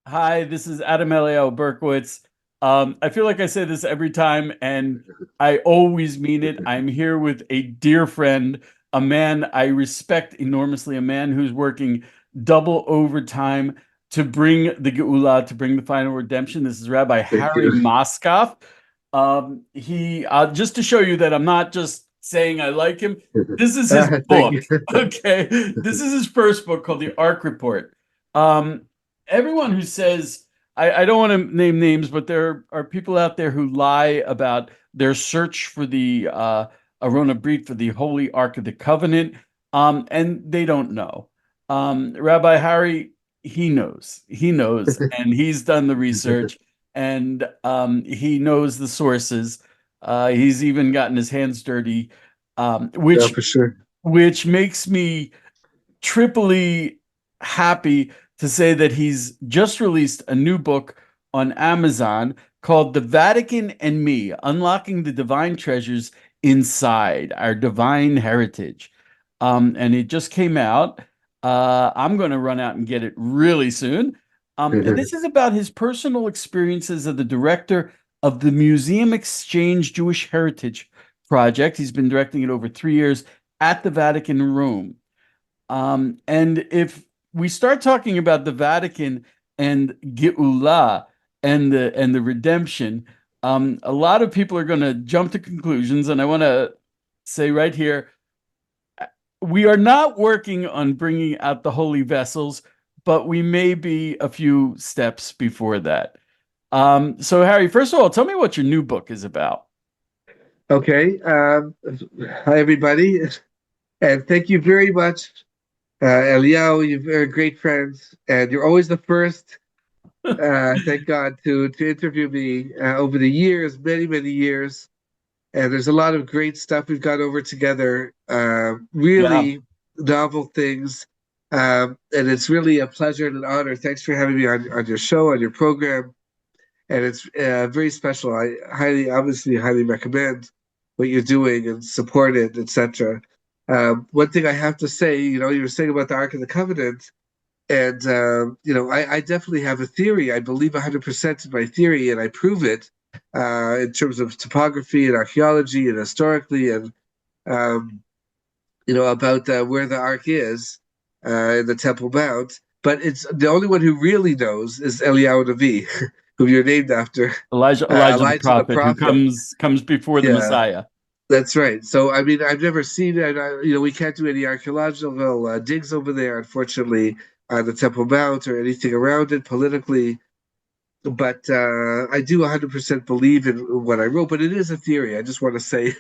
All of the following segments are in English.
Hi, this is Berkowitz. I feel like I say this every time, and I always mean it. I'm here with a dear friend, a man I respect enormously, a man who's working double overtime to bring the Geula, to bring the final redemption. This is Rabbi Thank Harry you. Moskoff. He just to show you that I'm not just saying I like him. This is his Thank book. you. Okay, this is his first book called The Ark Report. Um, Everyone who says I don't want to name names, but there are people out there who lie about their search for the Arona Brit, for the Holy Ark of the Covenant, and they don't know. Rabbi Harry, he knows, and he's done the research, and he knows the sources. He's even gotten his hands dirty, um, Yeah, which for sure. which makes me triply happy to say that he's just released a new book on Amazon called The Vatican and Me: Unlocking the Divine Treasures Inside Our Divine Heritage. And it just came out. I'm going to run out and get it really soon. And this is about his personal experiences as the director of the Museum Exchange Jewish Heritage Project. He's been directing it over 3 years at the Vatican in Rome. And if we start talking about the Vatican and Geula and the redemption, a lot of people are going to jump to conclusions, and I want to say right here, we are not working on bringing out the holy vessels, but we may be a few steps before that. So Harry, first of all, tell me what your new book is about. Okay. Hi, everybody. And thank you very much, Eliyahu. You're very great friends, and you're always the first, thank God, to interview me over the years, many, many years. And there's a lot of great stuff we've gone over together, Yeah. really novel things. And it's really a pleasure and an honor. Thanks for having me on your show, on your program. And it's very special. I obviously, highly recommend what you're doing and support it, etc. One thing I have to say, you were saying about the Ark of the Covenant, and I definitely have a theory. I believe 100% in my theory, and I prove it in terms of topography and archaeology and historically, and um, about where the Ark is in the Temple Mount. But it's the only one who really knows is Eliyahu Navi, who you're named after, Elijah the Elijah the prophet who prophet. comes before the Yeah, Messiah. that's right. So I mean, I've never seen it. We can't do any archaeological digs over there, unfortunately, on the Temple Mount or anything around it politically. But I do 100% believe in what I wrote. But it is a theory. I just want to say,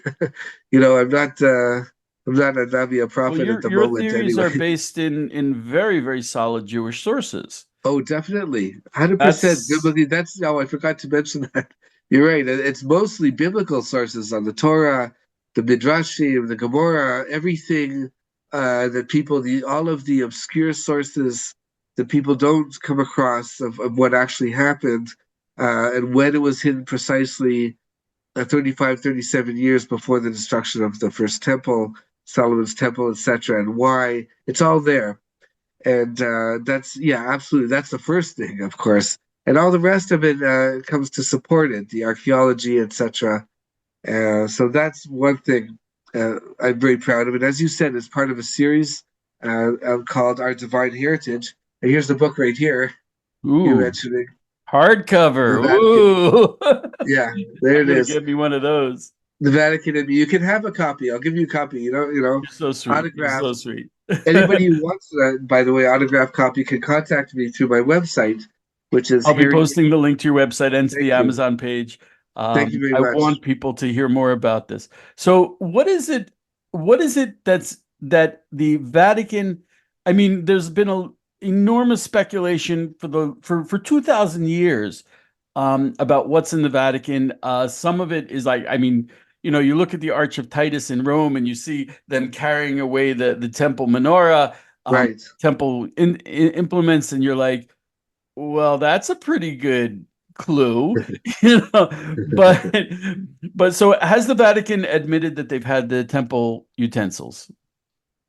I'm not a Navi, a Well, prophet at the your moment, theories anyway. are based in very, very solid Jewish sources. Oh, definitely, 100% That's biblically. That's I forgot to mention that. You're right. It's mostly biblical sources on the Torah, the Midrashim, the Gemara, everything that all of the obscure sources that people don't come across of what actually happened and when it was hidden precisely 35, 37 years before the destruction of the first temple, Solomon's temple, etc., and why. It's all there. And that's, yeah, absolutely. That's the first thing, of course. And all the rest of it comes to support it, the archaeology, etc. So that's one thing I'm very proud of. And as you said, it's part of a series called Our Divine Heritage. And here's the book right here you ooh, mentioning the hardcover. Vatican. Ooh. Yeah, there I'm it gonna is. get me one of those. The Vatican and me. You can have a copy. I'll give you a copy. You're so sweet. You're so Autographed. sweet. Anybody who wants that, by the way, autographed copy can contact me through my website, which is I'll be Harry. posting the link to your website and to the Thank you. Amazon page. Thank you very I much. want people to hear more about this. So, what is it? What is it that the Vatican? I mean, there's been a enormous speculation for 2,000 years about what's in the Vatican. Some of it is like, I mean, you look at the Arch of Titus in Rome, and you see them carrying away the temple menorah, Right. temple implements, and you're like, well, that's a pretty good clue, you know. But but so has the Vatican admitted that they've had the temple utensils?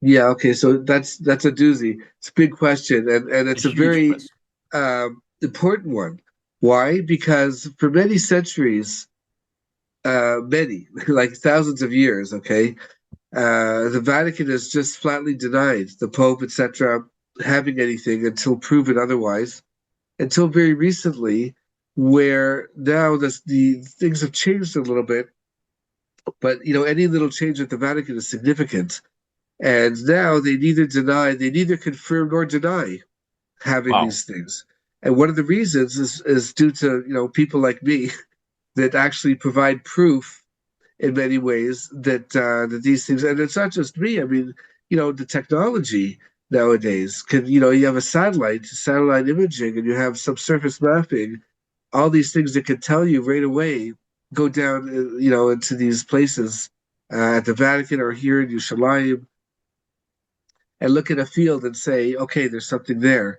Yeah. Okay. So that's a doozy. It's a big question, and A it's a huge very question. important one. Why? Because for many centuries, many, like thousands of years, okay, the Vatican has just flatly denied the Pope, etc., having anything until proven otherwise. Until very recently, where now the things have changed a little bit, but any little change at the Vatican is significant. And now they neither confirm nor deny having Wow. these things. And one of the reasons is due to people like me that actually provide proof in many ways that these things, and it's not just me. I mean, the technology nowadays can, you have a satellite imaging, and you have subsurface mapping, all these things that can tell you right away, go down, into these places at the Vatican or here in Yerushalayim, and look at a field and say, okay, there's something there.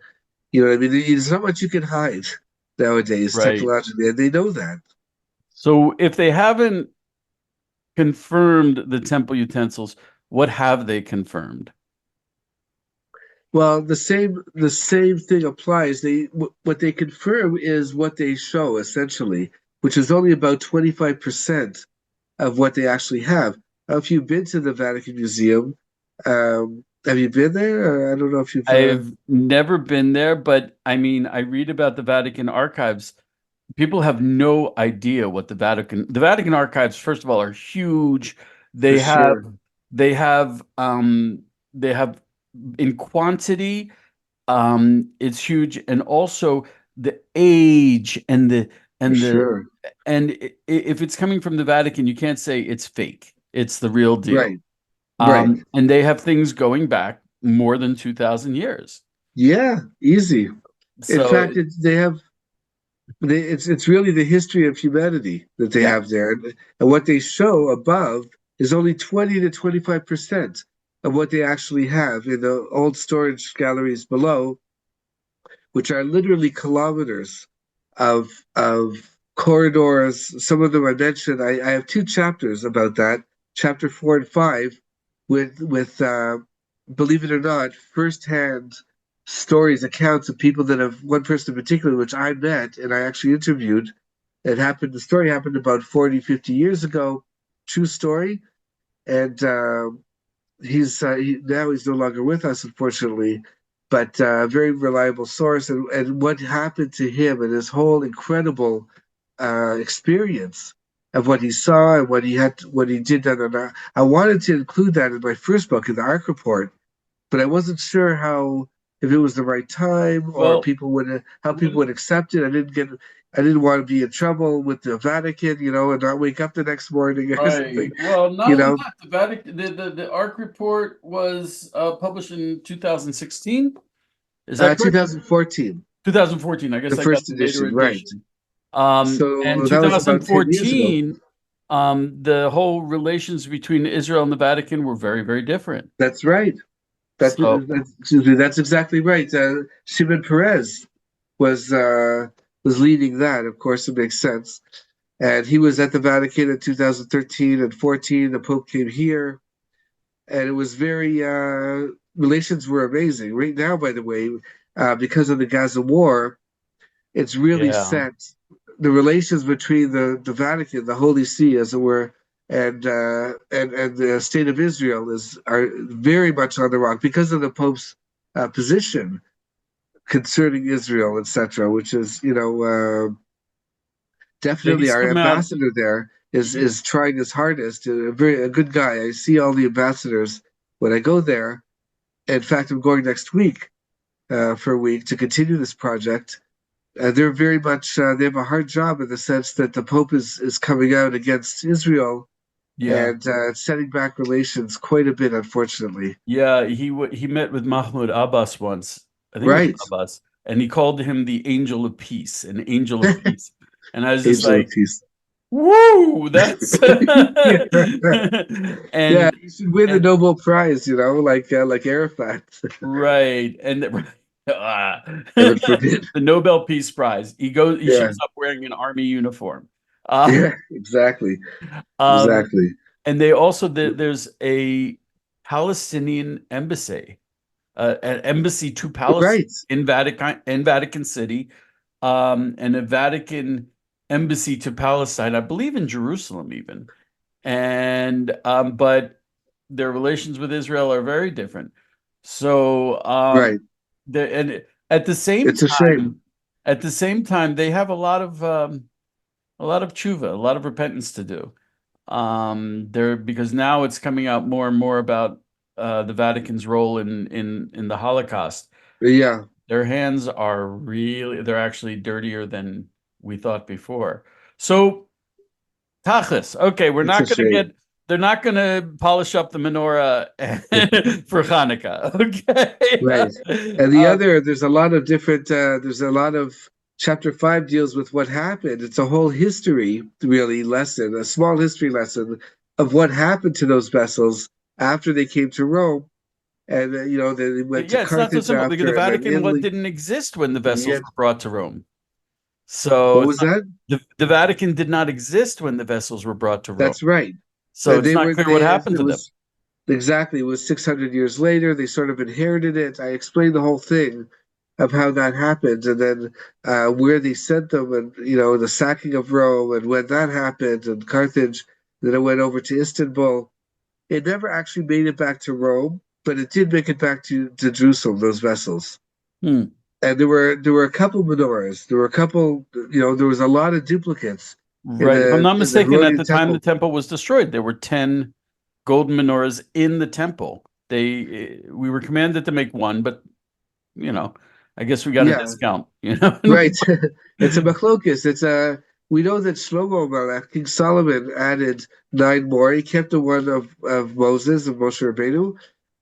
You know what I mean? There's not much you can hide nowadays Right. technologically, and they know that. So if they haven't confirmed the temple utensils, what have they confirmed? Well, the same thing applies. What they confirm is what they show essentially, which is only about 25% of what they actually have. Now, if you've been to the Vatican Museum, have you been there? I don't know if you've. I've never been there, but I mean, I read about the Vatican archives. People have no idea what the Vatican archives, first of all, are huge. For They have sure. they have they have in quantity, it's huge, and also the age For and the sure. if it's coming from the Vatican, you can't say it's fake. It's the real deal. Right. Right. And they have things going back more than 2,000 years. Yeah. Easy. In So, fact, it's really the history of humanity that they yeah, have there, and what they show above is only 20 to 25% of what they actually have in the old storage galleries below, which are literally kilometers of corridors. Some of them I mentioned. I have two chapters about that, chapter 4 and 5, with believe it or not, firsthand stories, accounts of people that have, one person in particular, which I met and I actually interviewed. The story happened about 40, 50 years ago. True story. And now he's no longer with us, unfortunately, but a very reliable source. And what happened to him and his whole incredible experience of what he saw and what he did. And I wanted to include that in my first book, in the Ark Report, but I wasn't sure how, if it was the right time, or well, how people would accept it. I didn't want to be in trouble with the Vatican, and not wake up the next morning or right. something, Well, not you only know. that, the Vatican, the Ark report was published in 2016. Is that correct? 2014, 2014. I the guess I got first the later edition, right? edition. And So that was about 10 years ago. 2014, the whole relations between Israel and the Vatican were very, very different. That's right. So, Excuse me, that's exactly right. Shimon Peres was uh, was leading that. Of course, it makes sense. And he was at the Vatican in 2013 and 14. The Pope came here, and it was very relations were amazing. Right now, by the way, because of the Gaza war, it's really yeah. set the relations between the Vatican, the Holy See, as it were, and the state of Israel are very much on the rock because of the Pope's position concerning Israel, etc. Which is, Yeah, definitely he's our come out. ambassador there He, is trying his hardest. A good guy. I see all the ambassadors when I go there. In fact, I'm going next week for a week to continue this project. They're very much they have a hard job in the sense that the Pope is coming out against Israel yeah. and setting back relations quite a bit, unfortunately. Yeah, he met with Mahmoud Abbas once. I think it was Right, Abbas, and he called him the angel of peace, an angel of peace. And I was just angel of like, peace. "Woo, that's" Yeah, yeah. and You should win the and Nobel Prize, like Arafat. right, and ah, Heaven forbid. the Nobel Peace Prize. He Yeah, shows up wearing an army uniform. Uh, yeah, exactly, um, exactly. and they also there's a Palestinian embassy, an embassy to Palestine Right. in Vatican City. and a Vatican embassy to Palestine, I believe in Jerusalem even. And but their relations with Israel are very different. So Right. and at the same It's a shame. time, they have a lot of tshuva, a lot of repentance to do. There because now it's coming out more and more about the Vatican's role in the Holocaust. Yeah, Their hands are really, they're actually dirtier than we thought before. So Tachlis. Okay, it's a shame. they're not gonna polish up the menorah for Hanukkah. Right. Okay. And the other, there's a lot of different, there's a lot of chapter 5 deals with what happened. It's a whole history, really, lesson, a small history lesson of what happened to those vessels after they came to Rome. And, they went to Yeah, it's not so Carthage simple because the after and then Vatican Italy. didn't exist when the And vessels yet, were brought to Rome. So what it's was not, that? the Vatican did not exist when the vessels were brought to Rome. That's right. So And it's they not were, clear what happened it to them. was exactly, it was 600 years later. They sort of inherited it. I explained the whole thing of how that happened, and then where they sent them, and the sacking of Rome, and when that happened, and Carthage. Then it went over to Istanbul. It never actually made it back to Rome, but it did make it back to Jerusalem. Those vessels, Hmm. and there were a couple menorahs. There were a couple. There was a lot of duplicates in Right. If I'm the not in the mistaken, at Herodian the time the temple. temple was destroyed, there were 10 golden menorahs in the temple. We were commanded to make one, but you know, I guess we got a Yeah, discount, you know. right. It's a machlokes. We know that Shlomo Melech, King Solomon, added 9 more. He kept the one of Moses, of Moshe Rabbeinu,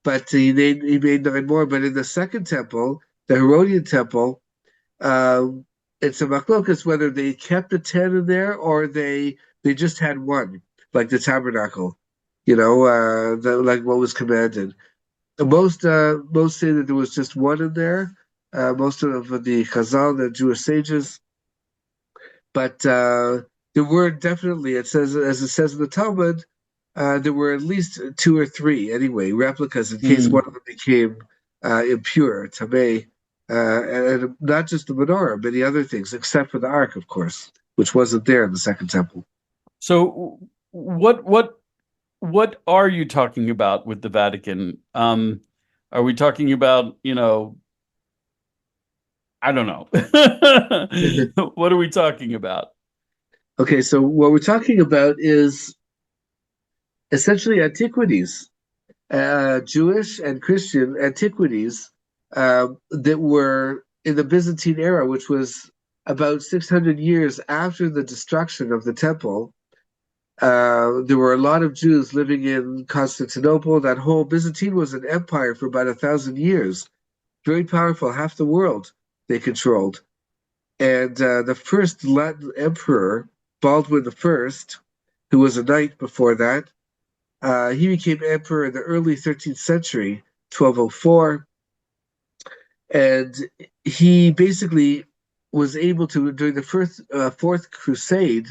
but he made 9 more. But in the second temple, the Herodian temple, um, it's a machlokes whether they kept the 10 in there or they just had one, like the tabernacle, like what was commanded. Most say that there was just one in there. Most of the Chazal, the Jewish sages, but there were definitely. It says, as it says in the Talmud, there were at least 2 or 3 anyway replicas in case one Hmm. of them became impure, tamei, and not just the menorah, many other things, except for the ark, of course, which wasn't there in the second temple. So what are you talking about with the Vatican? Are we talking about, I don't know. What are we talking about? Okay, so what we're talking about is essentially antiquities, Jewish and Christian antiquities that were in the Byzantine era, which was about 600 years after the destruction of the temple. There were a lot of Jews living in Constantinople. That whole Byzantine was an empire for about 1,000 years, very powerful, half the world they controlled. And the first Latin emperor, Baldwin I, who was a knight before that, he became emperor in the early 13th century, 1204, and he basically was able to, during the Fourth Crusade,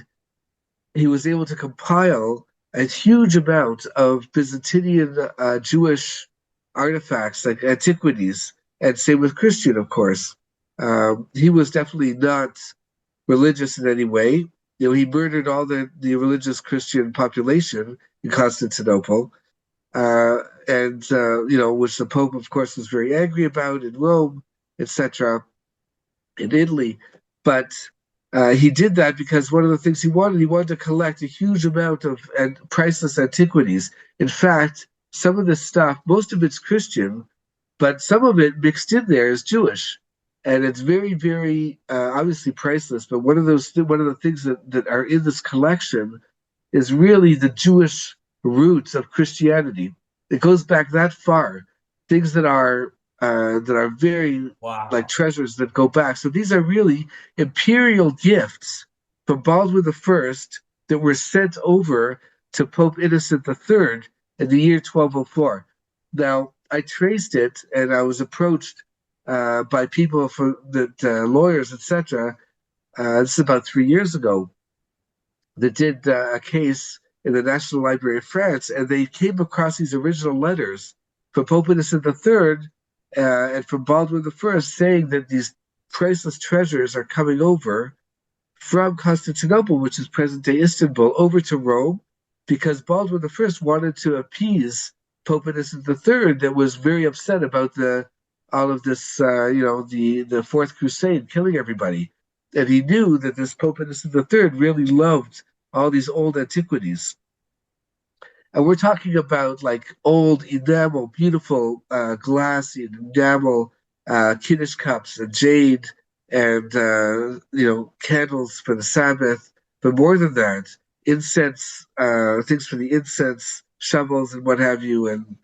he was able to compile a huge amount of Byzantine Jewish artifacts, like antiquities, and same with Christian, of course. He was definitely not religious in any way. He murdered all the religious Christian population in Constantinople, and which the Pope, of course, was very angry about in Rome, etc., in Italy. But he did that because one of the things he wanted to collect a huge amount of priceless antiquities. In fact, some of this stuff, most of it's Christian, but some of it mixed in there is Jewish, and it's very, very obviously priceless. But one of the things that are in this collection is really the Jewish roots of Christianity. It goes back that far. Things that are very like Wow. treasures that go back. So these are really imperial gifts from Baldwin I that were sent over to Pope Innocent III in the year 1204. Now I traced it, and I was approached by people lawyers, etc. This is about 3 years ago, that did a case in the National Library of France, and they came across these original letters from Pope Innocent III and from Baldwin I saying that these priceless treasures are coming over from Constantinople, which is present-day Istanbul, over to Rome, because Baldwin I wanted to appease Pope Innocent III, that was very upset about the all of this, the Fourth Crusade, killing everybody, and he knew that this Pope Innocent III really loved all these old antiquities. And we're talking about like old enamel, beautiful glass enamel, Kiddush cups and jade, and candles for the Sabbath. But more than that, incense, things for the incense, shovels, and what have you, and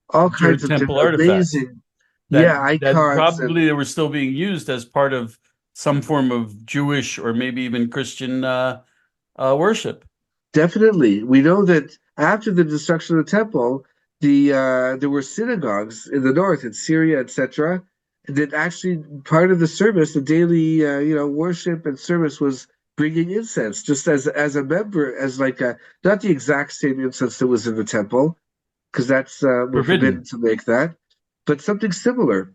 all which are kinds of temple different artifacts amazing, that yeah, that icons. And probably they were still being used as part of some form of Jewish or maybe even Christian worship. definitely, we know that after the destruction of the temple, there were synagogues in the north, in Syria, etc. That actually part of the service, the daily worship and service, was bringing incense, just as a member, as like a, not the exact same incense that was in the temple, because that's we're forbidden Forbidden. to make that, but something similar,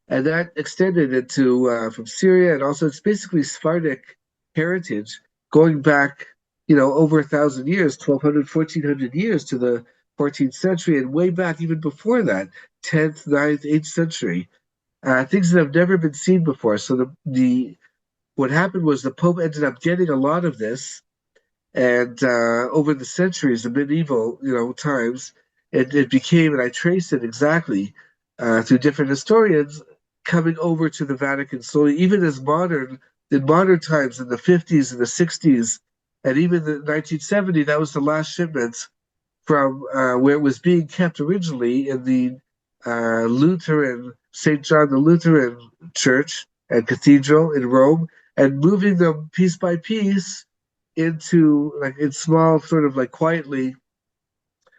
and that extended into from Syria, and also it's basically Sephardic heritage going back, over 1,000 years, 1,200, 1,400 years to the 14th century, and way back even before that, 10th, 9th, 8th century, things that have never been seen before. So the what happened was the Pope ended up getting a lot of this, and over the centuries, the medieval, times, it became, and I traced it exactly through different historians, coming over to the Vatican slowly, even in modern times, in the 50s and the 60s, and even the 1970, that was the last shipment from where it was being kept originally in the Lutheran, St. John the Lutheran Church and Cathedral in Rome, and moving them piece by piece into, like, in small, sort of like quietly,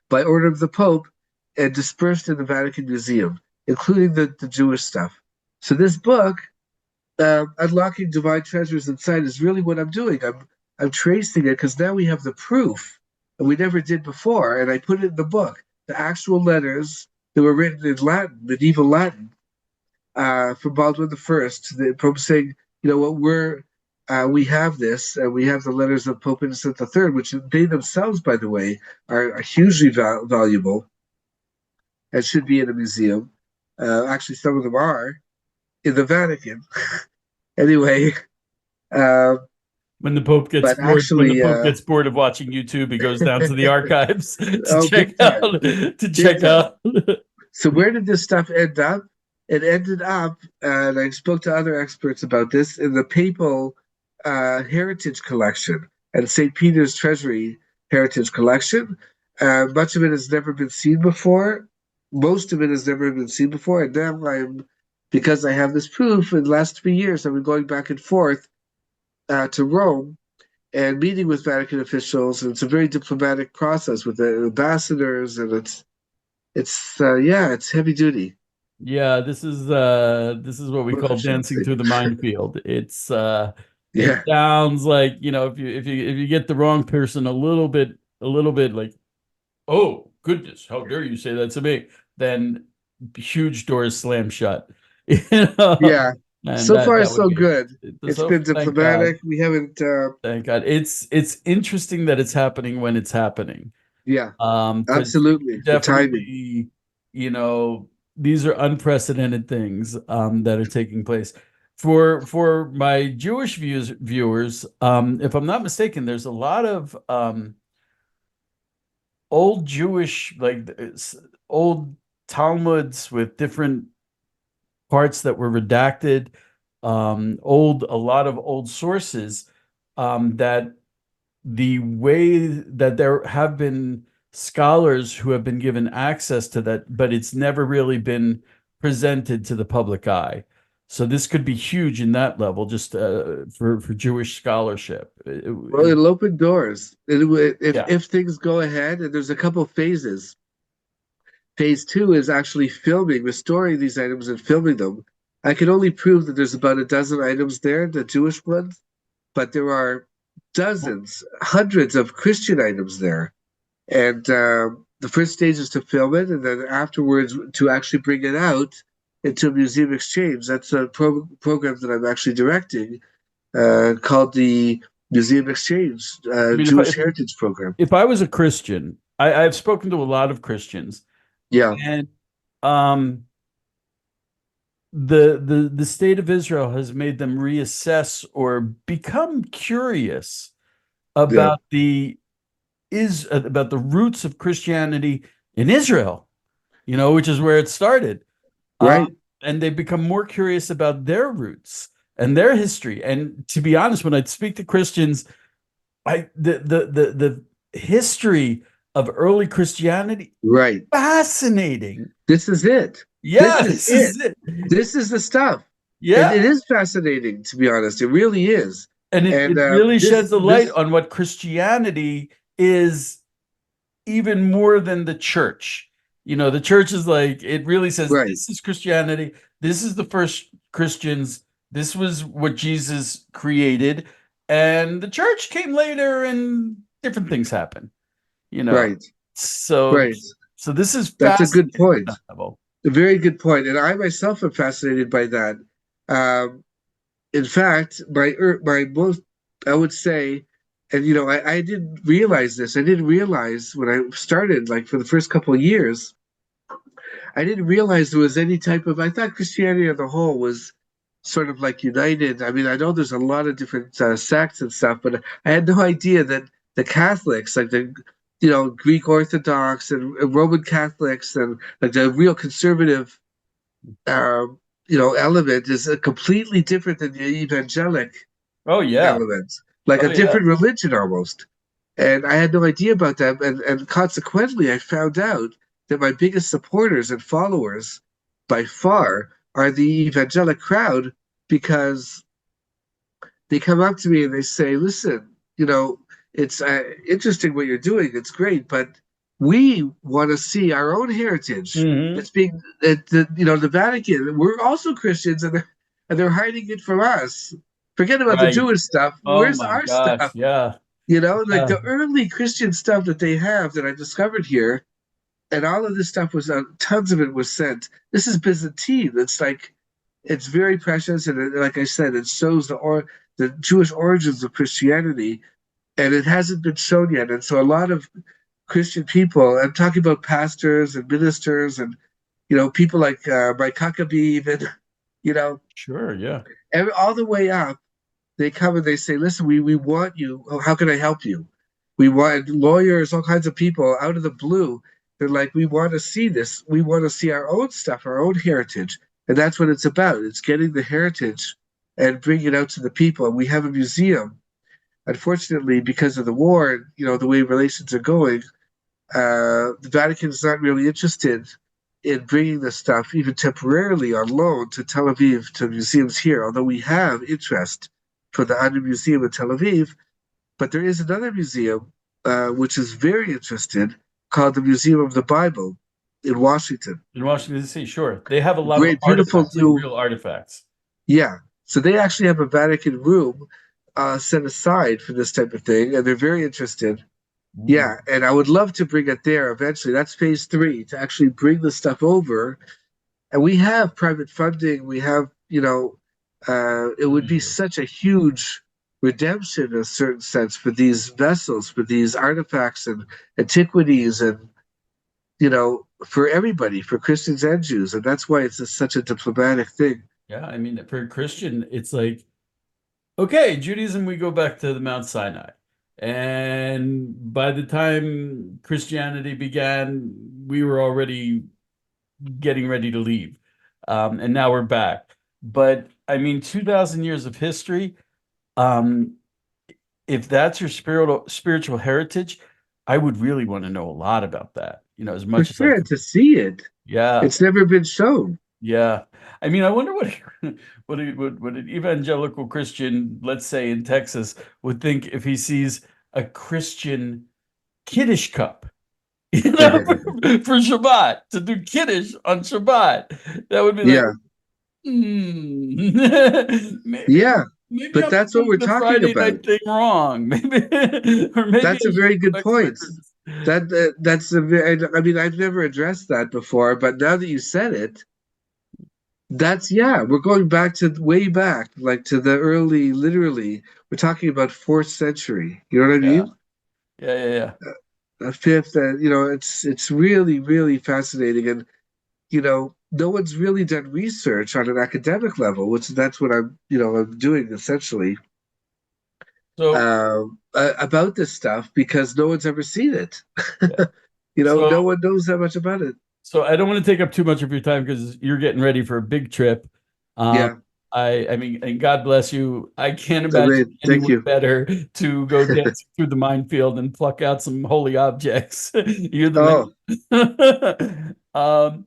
by order of the Pope, and dispersed in the Vatican Museum, including the Jewish stuff. So this book, Unlocking Divine Treasures Inside, is really what I'm doing. I'm tracing it because now we have the proof, and we never did before. And I put it in the book, the actual letters that were written in Latin, medieval Latin, from Baldwin I, the Pope saying, what we have this, and we have the letters of Pope Innocent III, which they themselves, by the way, are hugely valuable and should be in a museum. Actually, some of them are in the Vatican. Anyway, uh, When the Pope gets but bored, when the actually, Pope gets bored of watching YouTube, he goes down to the archives oh, big time, to big check time. out. So where did this stuff end up? It ended up, and I spoke to other experts about this, in the papal heritage collection and St. Peter's Treasury heritage collection. Much of it has never been seen before. Most of it has never been seen before. And now because I have this proof, in the last 3 years, I've been going back and forth to Rome and meeting with Vatican officials. And it's a very diplomatic process with the ambassadors, and it's heavy duty. Yeah, this is what we Well, I call shouldn't dancing say. through the minefield. It Yeah, sounds like, if you get the wrong person a little bit like, oh goodness, how dare you say that to me? Then huge doors slam shut. You know, yeah. and So far, that would so be good. it. It's So been thank God. diplomatic. We haven't. Thank God. It's interesting that it's happening when it's happening. Yeah, Because absolutely. The timing. definitely, you know, these are unprecedented things that are taking place. For my Jewish viewers, if I'm not mistaken, there's a lot of old Jewish, like old Talmuds with different parts that were redacted, a lot of old sources, that the way that there have been scholars who have been given access to that, but it's never really been presented to the public eye. So this could be huge in that level, just for Jewish scholarship. Well, it'll open doors. Yeah. If things go ahead, and there's a couple phases. Phase two is actually filming, restoring these items and filming them. I can only prove that there's about a dozen items there, the Jewish ones, but there are dozens, hundreds of Christian items there. And the first stage is to film it, and then afterwards to actually bring it out into a museum exchange. That's a program that I'm actually directing, called the Museum Exchange I mean, Jewish Heritage Program. if I was a Christian, I've spoken to a lot of Christians, Yeah, and um, the state of Israel has made them reassess or become curious yeah, about about the roots of Christianity in Israel, which is where it started. Um, right, and they become more curious about their roots and their history. And to be honest, when I speak to Christians, the history of early Christianity, right. fascinating. This is it. This Yeah, is this it. is it. This is the stuff. It Yeah. is fascinating, to be honest. It really is. And And it really sheds this a light this on what Christianity is, even more than the church. The church is like, it really says, right, this is Christianity. This is the first Christians. This was what Jesus created. And the church came later and different things happen, you know. right, So, right. so this is That's a good fascinating point. level. A very good point. And I myself am fascinated by that. Um, in fact, my most, I would say, and I didn't realize this. I didn't realize when I started, like for the first couple of years, I didn't realize there was any type of. I thought Christianity as a whole was sort of like united. I mean, I know there's a lot of different sects and stuff, but I had no idea that the Catholics, like the Greek Orthodox and Roman Catholics, and like the real conservative, um, element is completely different than the evangelic Oh, yeah. element, like a Oh, yeah. different religion almost. And I had no idea about that. And consequently, I found out that my biggest supporters and followers by far are the evangelic crowd, because they come up to me and they say, listen, it's interesting what you're doing. It's great, but we want to see our own heritage. Hmm. It's being, the Vatican, we're also Christians, and they're hiding it from us. Forget about the Right. Jewish stuff. Oh Where's my our gosh. stuff? Yeah. Like Yeah. the early Christian stuff that they have that I discovered here, and all of this stuff was tons of it was sent. This is Byzantine. It's like it's very precious, and like I said, it shows the Jewish origins of Christianity, and it hasn't been shown yet. And so a lot of Christian people, I'm talking about pastors and ministers, and people like Mike Huckabee, even you know, Sure. Yeah. all the way up, they come and they say, listen, we want you. Oh, how can I help you? We want lawyers, all kinds of people out of the blue. They're like, we want to see this. We want to see our own stuff, our own heritage. And that's what it's about. It's getting the heritage and bringing it out to the people. And we have a museum. Unfortunately, because of the war, the way relations are going, the Vatican is not really interested in bringing this stuff, even temporarily on loan to Tel Aviv, to museums here, although we have interest for the Adam Museum in Tel Aviv. But there is another museum which is very interested, called the Museum of the Bible in Washington. In Washington, D.C., sure. They have a lot of Great, beautiful artifacts, like new, real artifacts. yeah. So they actually have a Vatican room set aside for this type of thing, and they're very interested. Ooh. Yeah, and I would love to bring it there eventually. That's phase three, to actually bring the stuff over. And we have private funding. We have, it would be Amazing. such a huge redemption in a certain sense for these vessels, for these artifacts and antiquities, and, for everybody, for Christians and Jews. And that's why it's such a diplomatic thing. Yeah, I mean, for a Christian, it's like, okay, Judaism, we go back to the Mount Sinai. And by the time Christianity began, we were already getting ready to leave. And now we're back. But I mean, 2,000 years of history, um, if that's your spiritual heritage, I would really want to know a lot about that, as For much as I sure, can. to see it. Yeah. It's never been shown. Yeah. I mean, I wonder what what an evangelical Christian, let's say in Texas, would think if he sees a Christian Kiddush cup, for Shabbat, to do Kiddush on Shabbat. That would be like, Yeah, maybe yeah. maybe But I'm that's what doing we're the talking Friday about. night thing wrong. Maybe, or maybe That's I a should very good fix my point. Christmas. That's a very, I mean, I've never addressed that before, but now that you said it, That's yeah, we're going back to way back, like to the early, literally, we're talking about fourth century. You know what I Yeah, mean? yeah. Fifth, it's really, really fascinating, and no one's really done research on an academic level, which that's what I'm doing essentially So about this stuff because no one's ever seen it. yeah. No So one knows that much about it. So I don't want to take up too much of your time because you're getting ready for a big trip. Um, Yeah, I mean, and God bless you. I can't I imagine mean, thank anyone you. better to go dancing through the minefield and pluck out some holy objects. You're the Oh, man.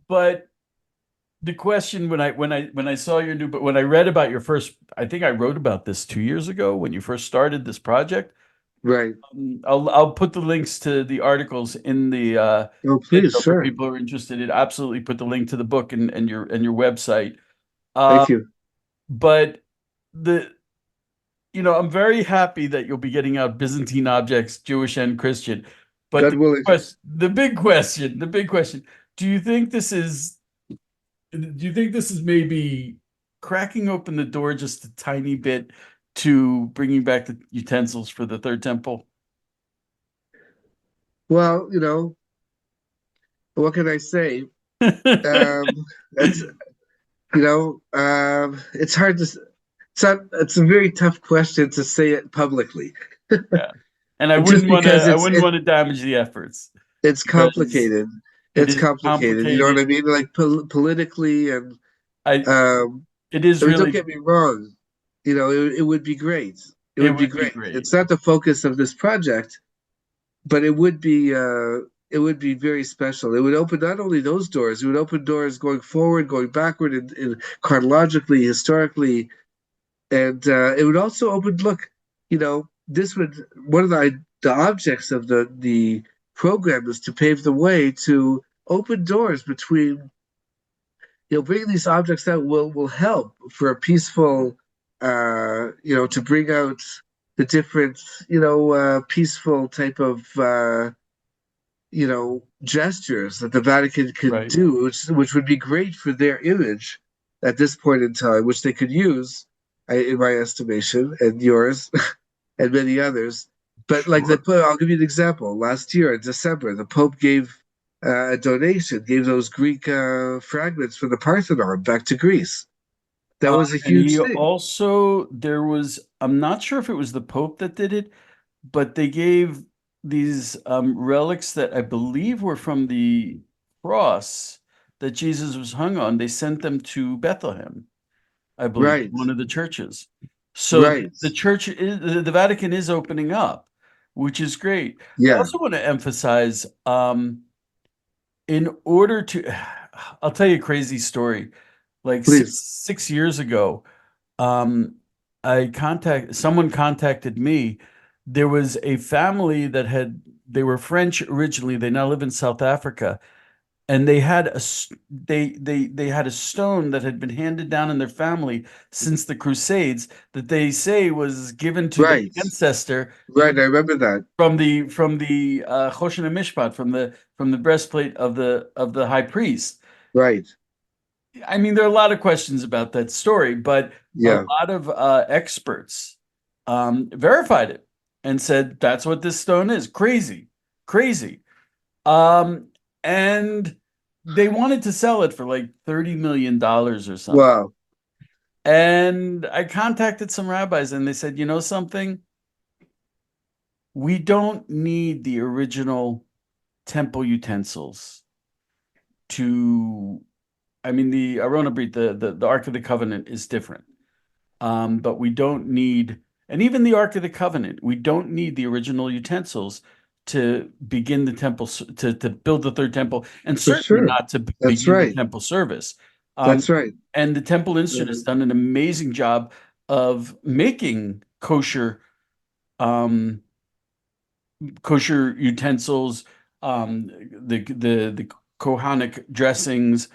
But the question when I saw your new book, when I read about your first, I think I wrote about this 2 years ago when you first started this project. right. I'll put the links to the articles in the Oh, please, video for sure. people who are interested. In absolutely put the link to the book and your website. Thank you. But the I'm very happy that you'll be getting out Byzantine objects, Jewish and Christian. But God willing. the big question, do you think this is maybe cracking open the door just a tiny bit to bringing back the utensils for the third temple? Well, what can I say? Um, it's it's hard to. It's a very tough question to say it publicly, Yeah. And I just wouldn't want to because I wouldn't want to damage the efforts it's because complicated. it It's is complicated. You know what complicated. I mean? Like politically, and I um, it is I mean, don't really get me wrong. It would be great. It it would be would be great. great. It's not the focus of this project, but it would be very special. It would open not only those doors, it would open doors going forward, going backward, in chronologically, historically, and it would also open. Look, this would one of the objects of the program is to pave the way to open doors between bringing these objects out will help for a peaceful to bring out the different peaceful type of gestures that the Vatican could Right. do, which would be great for their image at this point in time, which they could use, in my estimation, and yours, and many others. But like Sure. I'll give you an example. Last year in December, the Pope gave a donation, gave those Greek fragments from the Parthenon back to Greece. That was a And huge he thing. also there was I'm not sure if it was the Pope that did it, but they gave these relics that I believe were from the cross that Jesus was hung on. They sent them to Bethlehem, I believe, to Right, one of the churches. So right, the church is the Vatican is opening up, which is great. I yeah, also want to emphasize, in order to, I'll tell you a crazy story. Like please, six years ago, um, someone contacted me. There was a family they were French originally. They now live in South Africa, and they had a stone that had been handed down in their family since the Crusades that they say was given to their right, ancestor right. I remember that. from the Choshen Mishpat, from the breastplate of the high priest. Right, I mean, there are a lot of questions about that story, but a yeah. lot of experts verified it and said that's what this stone is. Crazy, crazy. Um, and they wanted to sell it for like $30 million or something. Wow. And I contacted some rabbis and they said, you know something? We don't need the original temple utensils to, I mean, the Arona Brit, the Ark of the Covenant is different. But we don't need, and even the Ark of the Covenant, we don't need the original utensils to begin the temple, to build the third temple, and For certainly sure. not to That's begin the right. temple service. Um, That's right. and the temple institute has Uh, done an amazing job of making um, kosher utensils, the Kohanic dressings,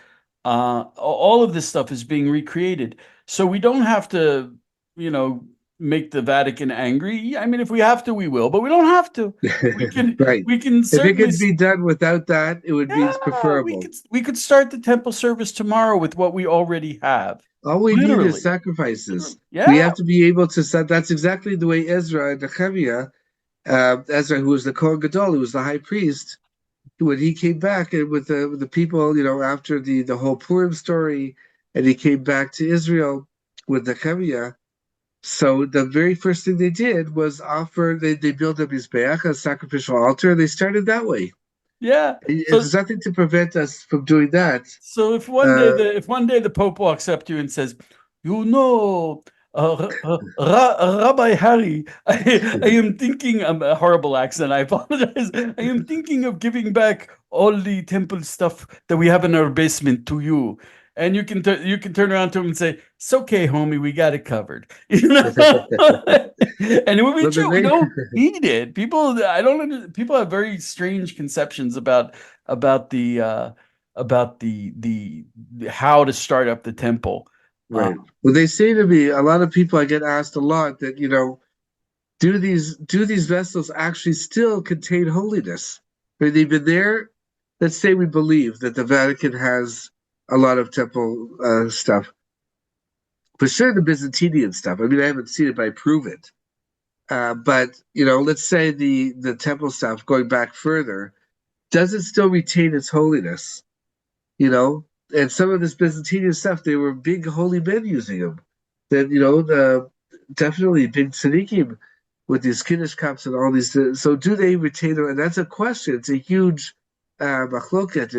all of this stuff is being recreated. So we don't have to, you know, make the Vatican angry. I mean, if we have to, we will, but we don't have to. We can Right. we can If it certainly could be done without that, it would be yeah, preferable. we could start the temple service tomorrow with what we already have. All we need is Literally. sacrifices. Literally. We Yeah. have to be able to set. That's exactly the way Ezra and Nehemiah, Ezra, who was the Kohen Gadol, who was the high priest, when he came back and with the people, after the whole Purim story, and he came back to Israel with Nehemiah. So the very first thing they did was offer. They built up Mizbeach, a sacrificial altar. They started that way. Yeah. There's nothing to prevent us from doing that. So Uh, if one day the Pope walks up to you and says, "You know, Rabbi Harry, I am thinking," a horrible accent. I apologize. I am thinking of giving back all the temple stuff that we have in our basement to you. And you can turn around to him and say, "It's okay, homie, we got it covered." You know, and it would be but the true. We thing, don't need it. People have very strange conceptions about the how to start up the temple. right? Well, they say to me, a lot of people, I get asked a lot that do these vessels actually still contain holiness? I mean, they've been there. Let's say we believe that the Vatican has a lot of temple stuff. For sure, the Byzantine stuff. I mean, I haven't seen it, but I prove it. But let's say the temple stuff going back further, does it still retain its holiness? And some of this Byzantine stuff, they were big holy men using them. Then the definitely big tzaddikim with these Kiddush cups and all these. So do they retain them? And that's a question. It's a huge machloket.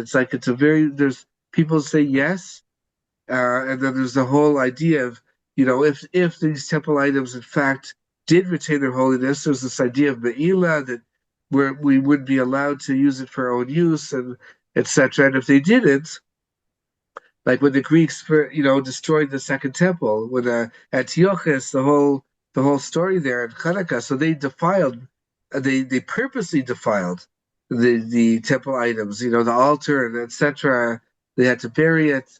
There's people say yes, and then there's the whole idea of if these temple items in fact did retain their holiness, there's this idea of me'ilah that where we would be allowed to use it for our own use and etc. And if they didn't, like when the Greeks destroyed the second temple, when Antiochus, the whole story there in Hanukkah, so they defiled, they purposely defiled the temple items, the altar and etc. They had to bury it.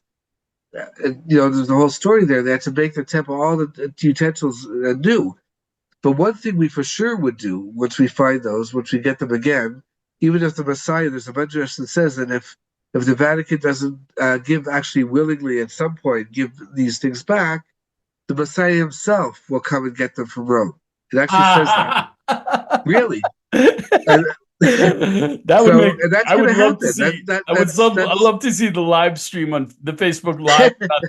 There's the whole story there. They had to make the temple, all the utensils new. But one thing we for sure would do once we find those, once we get them again, even if the Messiah, there's a midrash that says that if the Vatican doesn't give actually willingly at some point give these things back, the Messiah himself will come and get them from Rome. It actually says that. Really. And, That would so make and that's I going would to love to happen. see. I'd love to see the live stream on the Facebook Live about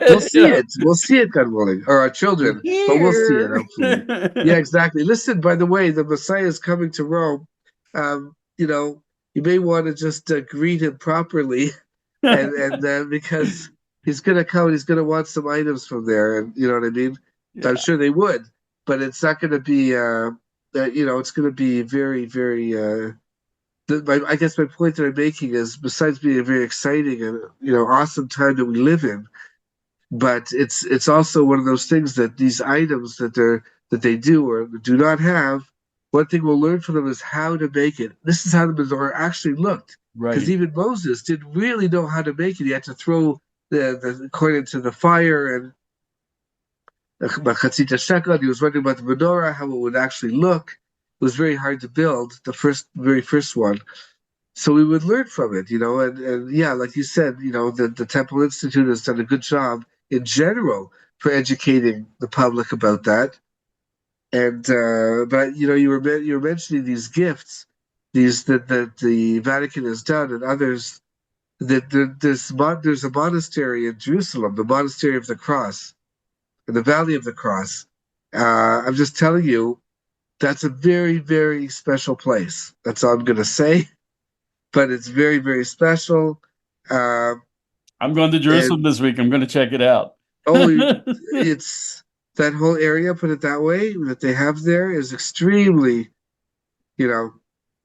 we'll that. see it. We'll see it, God willing, or our children, but we'll see it hopefully. Yeah, Here. exactly. Listen, by the way, the Messiah is coming to Rome. You may want to just greet him properly, and because he's going to come and he's going to want some items from there, and you know what I mean. I'm Yeah. sure they would, but it's not going to be. It's going to be very, very. I guess my point that I'm making is, besides being a very exciting and awesome time that we live in, but it's also one of those things that these items that they do or do not have. One thing we'll learn from them is how to make it. This is how the menorah actually looked, because Right. even Moses didn't really know how to make it. He had to throw the coin into the fire and Chatzita Shekel. He was wondering about the menorah, how it would actually look. It was very hard to build, the very first one. So we would learn from it, and yeah, like you said, the Temple Institute has done a good job in general for educating the public about that. And but you were mentioning these gifts, these that the Vatican has done, and others. There's a monastery in Jerusalem, the Monastery of the Cross, in the Valley of the Cross. I'm just telling you, that's a very, very special place. That's all I'm going to say. But it's very, very special. Uh, I'm going to and Jerusalem this week. I'm going to check it out. oh, it's that whole area, put it that way, that they have there is extremely, you know,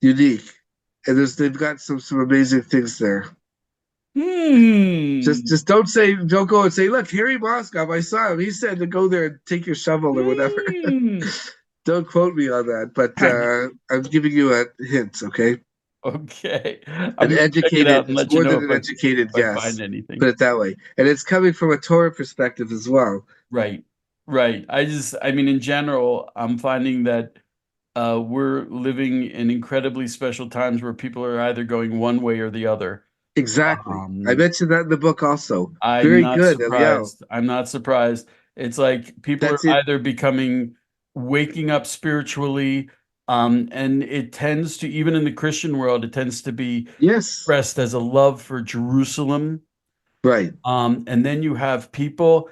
unique. And they've got some amazing things there. Hmm. Just don't go and say, look, Harry Moskoff, I saw him. He said to go there and take your shovel or whatever. Hmm. Don't quote me on that, but I'm giving you a hint, okay? Okay. I'm An going to check it out educated, and it's let you more know than an educated if I find guess, anything. put it that way. And it's coming from a Torah perspective as well. Right. Right. I mean, in general, I'm finding that we're living in incredibly special times where people are either going one way or the other. Exactly. I Um, mentioned that in the book also. I'm Very not good, Eliel. surprised. I'm not surprised. It's like people are That's it. either becoming waking up spiritually, and it tends to, even in the Christian world, it tends to be Yes. expressed as a love for Jerusalem. Right. And then you have people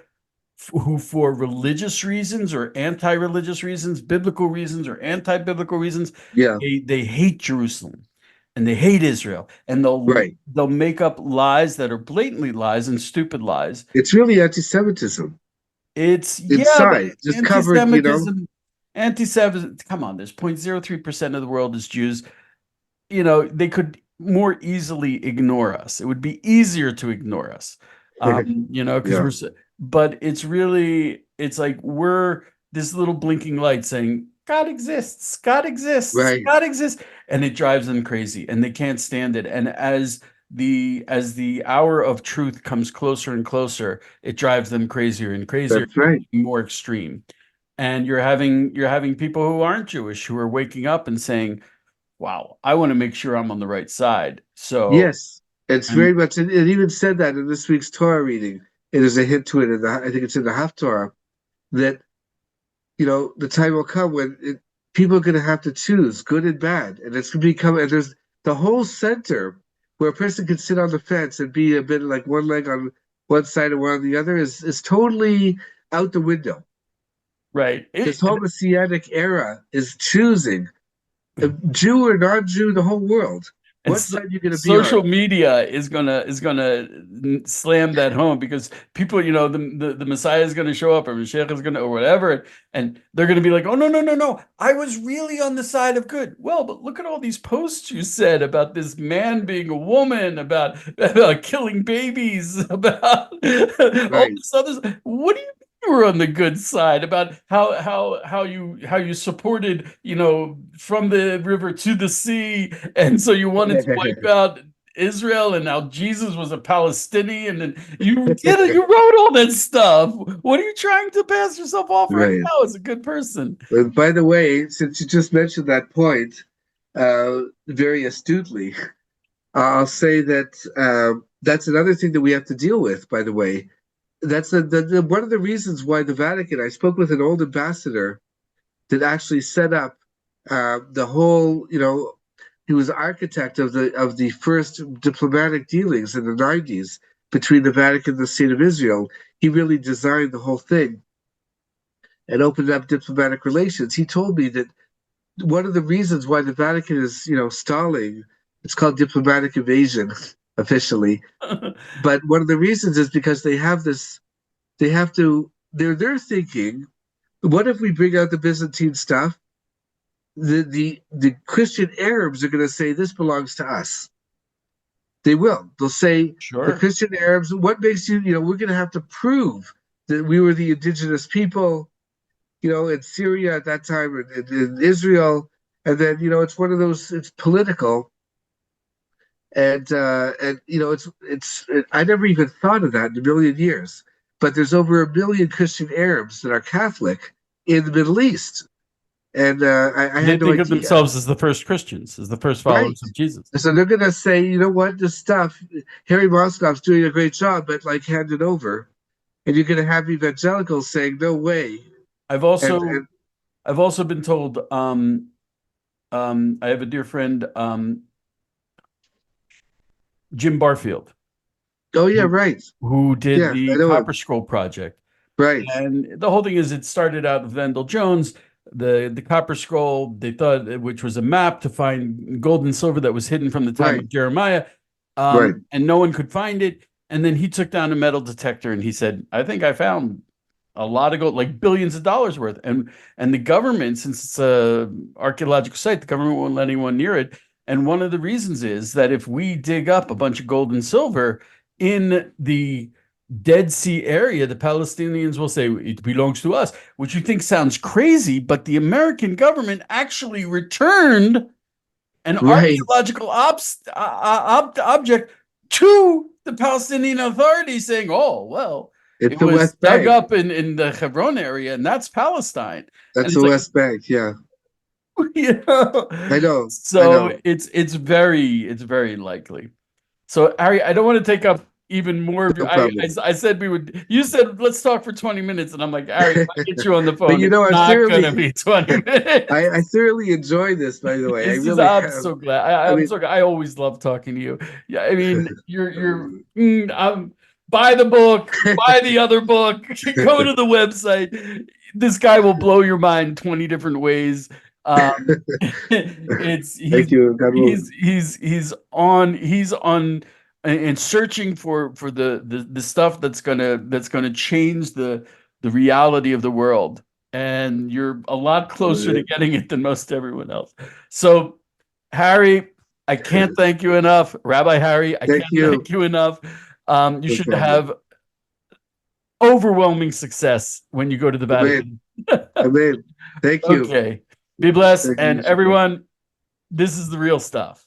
who, for religious reasons or anti-religious reasons, biblical reasons or anti-biblical reasons, Yeah. they hate Jerusalem and they hate Israel, and Right. they'll make up lies that are blatantly lies and stupid lies. It's really anti-Semitism It's yeah, but inside, just covered, anti-Semitism. Come on, there's 0.03% of the world is Jews. You know, they could more easily ignore us. It would be easier to ignore us. You know, because Yeah. but it's like we're this little blinking light saying, God exists, God exists, Right. God exists. And it drives them crazy and they can't stand it. And as the hour of truth comes closer and closer, it drives them crazier and crazier, That's right. more extreme. And you're having people who aren't Jewish who are waking up and saying, wow, I want to make sure I'm on the right side. So, Yes. It's and very much, it even said that in this week's Torah reading. And there's a hint to it I think it's in the Haftorah, that, the time will come when people are going to have to choose good and bad. And it's going to become, and there's the whole center where a person can sit on the fence and be a bit like one leg on one side and one on the other is totally out the window. right. This whole Messianic era is choosing Jew or non-Jew, the whole world. And What side are you going to be social on? media is gonna slam that home because people, the Messiah is gonna show up or Mashiach is gonna or whatever, and they're gonna be like, oh, no, no, no, no, I was really on the side of good. Well, but look at all these posts you said about this man being a woman, about killing babies, about all Right. this other stuff. What do you were on the good side about how you supported, from the river to the sea, and so you wanted to wipe out Israel, and now Jesus was a Palestinian, and you wrote all that stuff. What are you trying to pass yourself off right Right. now as a good person? And by the way, since you just mentioned that point very astutely, I'll say that that's another thing that we have to deal with, by the way. That's one of the reasons why the Vatican, I spoke with an old ambassador that actually set up the whole, he was architect of the first diplomatic dealings in the 90s between the Vatican and the State of Israel. He really designed the whole thing and opened up diplomatic relations. He told me that one of the reasons why the Vatican is, stalling, it's called diplomatic evasion officially, but one of the reasons is because they're thinking, what if we bring out the Byzantine stuff? The Christian Arabs are going to say this belongs to us. They will. They'll say the Sure. Christian Arabs. What makes you? We're going to have to prove that we were the indigenous people. In Syria at that time, in Israel, and then it's one of those. It's political, and I never even thought of that in a million years. But there's over 1 million Christian Arabs that are Catholic in the Middle East, and I They had no think of idea. themselves as the first Christians, as the first Right. followers of Jesus. So they're gonna say, you know what, this stuff, Harry Moskoff's doing a great job, but like hand it over. And you're gonna have evangelicals saying, no way. I've And, also and I've also been told, I have a dear friend, Jim Barfield, oh yeah, who, right. who did Yeah, I the know him. Copper Scroll Project. Right, And the whole thing is, it started out with Vendell Jones, the Copper Scroll. They thought, which was a map to find gold and silver that was hidden from the time right, of Jeremiah, right, and no one could find it. And then he took down a metal detector and he said, "I think I found a lot of gold, like billions of dollars worth." And the government, since it's a archaeological site, the government won't let anyone near it. And one of the reasons is that if we dig up a bunch of gold and silver in the Dead Sea area, the Palestinians will say it belongs to us, which you think sounds crazy, but the American government actually returned an right. archaeological object to the Palestinian Authority, saying, "Oh, well." It's It the was West dug Bank. up in the Hebron area, and that's Palestine. And That's it's the like, West Bank. Yeah, you know, I know. I so know. it's very likely. So Harry, I don't want to take up even more of your. No problem. I said we would. You said let's talk for 20 minutes, and I'm like, Harry, if I get you on the But phone, you it's know, I not gonna thoroughly, be 20 minutes. I thoroughly enjoy this. By the way, I It's just really I'm have. so glad. I I'm mean, so I always love talking to you. Yeah, I mean, buy the book, buy the other book, go to the website. This guy will blow your mind 20 different ways. It's thank you. God willing. he's on and searching for the stuff that's gonna change the reality of the world. And you're a lot closer to getting it than most everyone else. So, Harry, I can't thank you enough. Rabbi Harry, I Thank can't you. thank you enough. You No should problem. have overwhelming success when you go to the Amen. Vatican. Amen. Thank you. Okay. Be blessed. Thank And you. everyone, this is the real stuff.